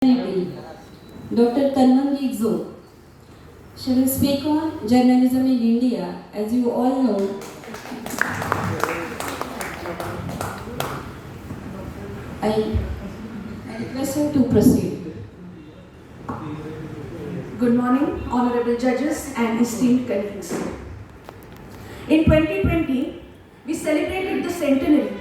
Dr. Tanmangi Gzo. She will speak on journalism in India. As you all know, I request her to proceed. Good morning, honorable judges and esteemed colleagues. In 2020, we celebrated the centenary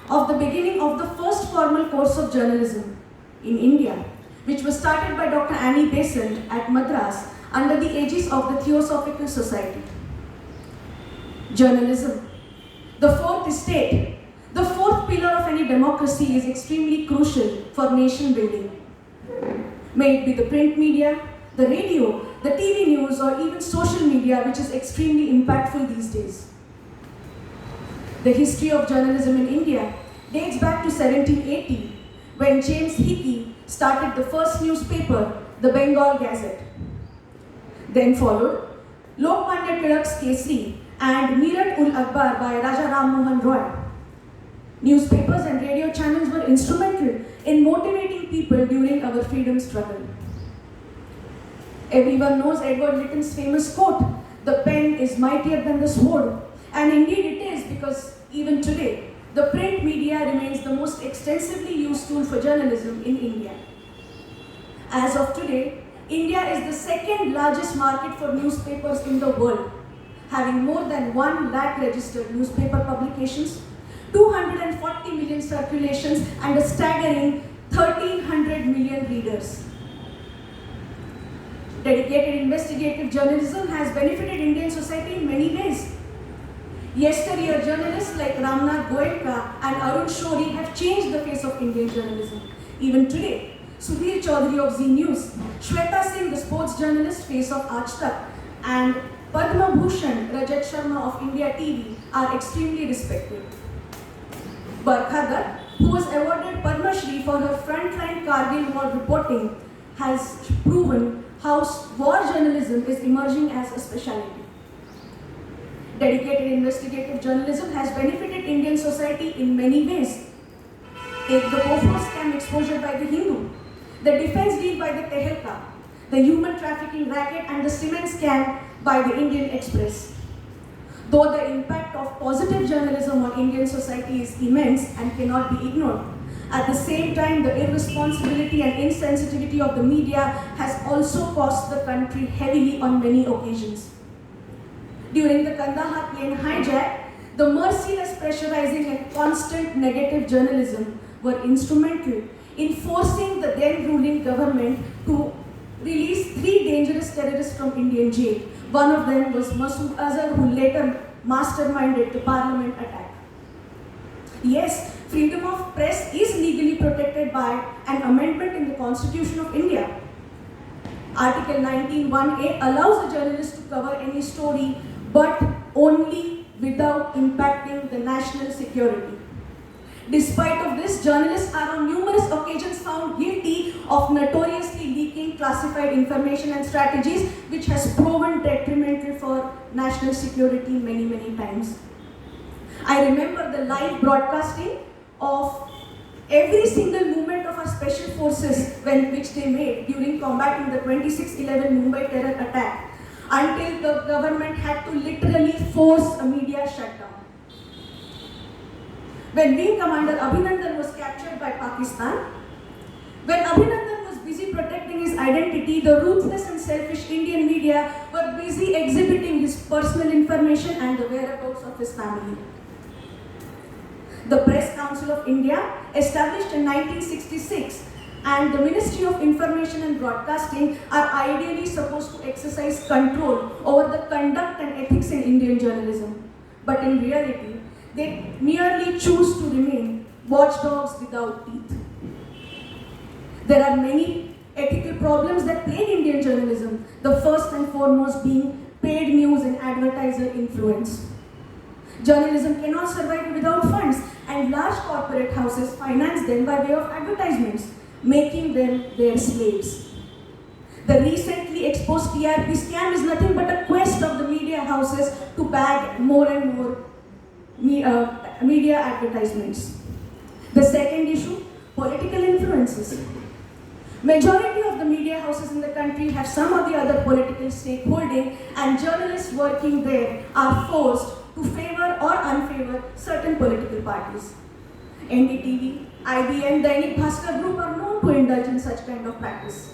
of the beginning of the first formal course of journalism in India, which was started by Dr. Annie Besant at Madras under the aegis of the Theosophical Society. Journalism, the fourth estate, the fourth pillar of any democracy, is extremely crucial for nation building. May it be the print media, the radio, the TV news, or even social media, which is extremely impactful these days. The history of journalism in India dates back to 1780, when James Hickey started the first newspaper, the Bengal Gazette. Then followed Lokmanya Tilak's Kesari and Mirat-ul-Akbar by Raja Ram Mohan Roy. Newspapers and radio channels were instrumental in motivating people during our freedom struggle. Everyone knows Edward Lytton's famous quote, "The pen is mightier than the sword." And indeed it is, because even today, the print media remains the most extensively used tool for journalism in India. As of today, India is the second largest market for newspapers in the world, having more than 1 lakh registered newspaper publications, 240 million circulations, and a staggering 1,300 million readers. Dedicated investigative journalism has benefited Indian society in many ways. Yesteryear journalists like Ramnath Goenka and Arun Shourie have changed the face of Indian journalism. Even today, Sudhir Chaudhary of Zee News, Shweta Singh, the sports journalist, face of Aaj Tak, and Padma Bhushan Rajat Sharma of India TV are extremely respected. Barkha Dutt, who was awarded Padma Shri for her frontline Kargil war reporting, has proven how war journalism is emerging as a specialty. Dedicated investigative journalism has benefited Indian society in many ways. Take the Bofors scam exposure by the Hindu, the defense deal by the Tehelka, the human trafficking racket, and the cement scam by the Indian Express. Though the impact of positive journalism on Indian society is immense and cannot be ignored, at the same time, the irresponsibility and insensitivity of the media has also cost the country heavily on many occasions. During the Kandahar plane hijack, the merciless pressurizing and constant negative journalism were instrumental in forcing the then ruling government to release 3 dangerous terrorists from Indian jail. One of them was Masood Azhar, who later masterminded the parliament attack. Yes, freedom of press is legally protected by an amendment in the Constitution of India. Article 19(1)(a) allows a journalist to cover any story, but only without impacting the national security. Despite of this, journalists are on numerous occasions found guilty of notoriously leaking classified information and strategies, which has proven detrimental for national security many, many times. I remember the live broadcasting of every single movement of our special forces which they made during combating the 26/11 Mumbai terror attack, until the government had to literally force a media shutdown. When Wing Commander Abhinandan was captured by Pakistan, when Abhinandan was busy protecting his identity, the ruthless and selfish Indian media were busy exhibiting his personal information and the whereabouts of his family. The Press Council of India, established in 1966, and the Ministry of Information and Broadcasting are ideally supposed to exercise control over the conduct and ethics in Indian journalism. But in reality, they merely choose to remain watchdogs without teeth. There are many ethical problems that plague Indian journalism, the first and foremost being paid news and advertiser influence. Journalism cannot survive without funds, and large corporate houses finance them by way of advertisements, making them their slaves. The recently exposed TRP scam is nothing but a quest of the media houses to bag more and more media advertisements. The second issue, political influences. Majority of the media houses in the country have some or the other political stakeholding, and journalists working there are forced to favor or unfavor certain political parties. NDTV, IBM, Dainik Bhaskar Group are known to indulge in such kind of practice.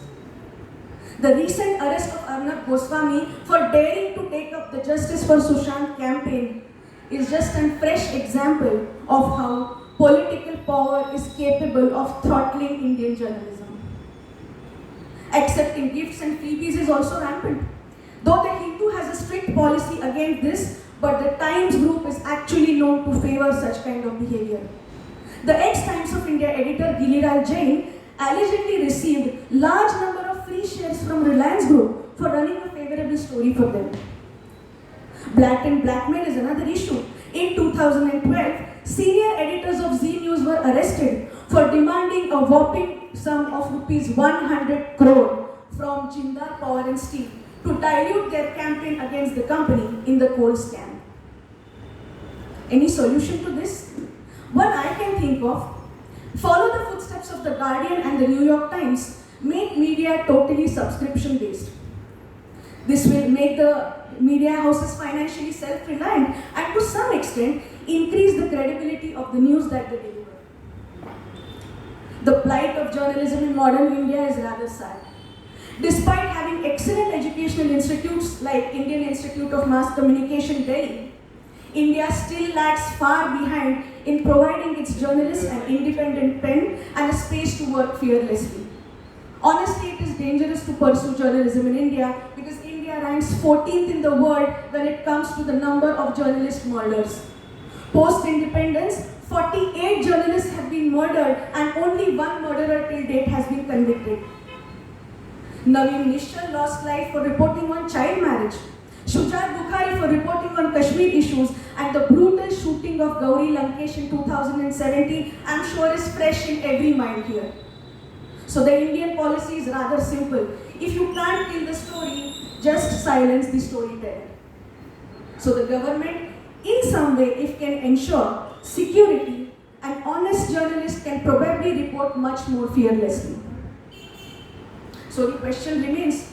The recent arrest of Arnab Goswami for daring to take up the Justice for Sushant campaign is just a fresh example of how political power is capable of throttling Indian journalism. Accepting gifts and freebies is also rampant. Though the Hindu has a strict policy against this, but the Times Group is actually known to favor such kind of behavior. The ex-Times of India editor Giliraj Jain allegedly received large number of free shares from Reliance Group for running a favorable story for them. Blatant blackmail is another issue. In 2012, senior editors of Zee News were arrested for demanding a whopping sum of rupees 100 crore from Jindal Power and Steel to dilute their campaign against the company in the coal scam. Any solution to this? One I can think of: follow the footsteps of the Guardian and the New York Times. Make media totally subscription based. This will make the media houses financially self-reliant and to some extent increase the credibility of the news that they deliver. The plight of journalism in modern India is rather sad. Despite having excellent educational institutes like Indian Institute of Mass Communication, Delhi, India still lags far behind in providing its journalists an independent pen and a space to work fearlessly. Honestly, it is dangerous to pursue journalism in India because India ranks 14th in the world when it comes to the number of journalist murders. Post-independence, 48 journalists have been murdered and only one murderer till date has been convicted. Naveen Nishchal lost life for reporting on child marriage. Shujat Bukhari for reporting on Kashmir issues, and the brutal shooting of Gauri Lankesh in 2017, I'm sure is fresh in every mind here. So the Indian policy is rather simple. If you can't kill the story, just silence the storyteller. So the government, in some way, if can ensure security, an honest journalist can probably report much more fearlessly. So the question remains,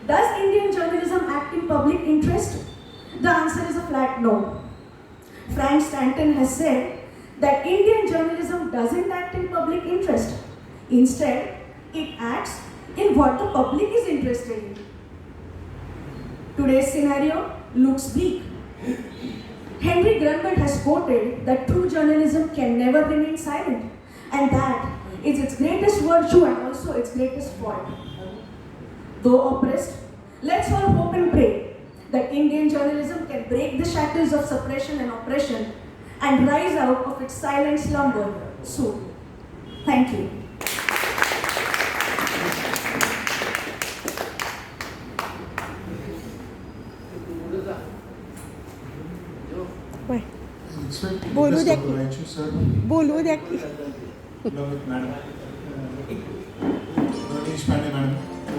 does Indian journalism act in public interest? The answer is a flat no. Frank Stanton has said that Indian journalism doesn't act in public interest. Instead, it acts in what the public is interested in. Today's scenario looks bleak. Henry Grunwald has quoted that true journalism can never remain silent, and that is its greatest virtue and also its greatest fault. Though oppressed, let's all hope and pray that Indian journalism can break the shackles of suppression and oppression and rise out of its silent slumber soon. Thank you. बोलू द्या की Madam, Manish Pandey, madam, to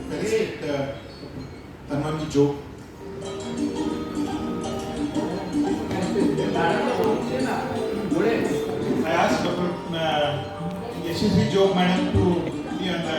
felicit Tanmanji joke. I asked Dr. Yashasvi Joke, madam, to be on the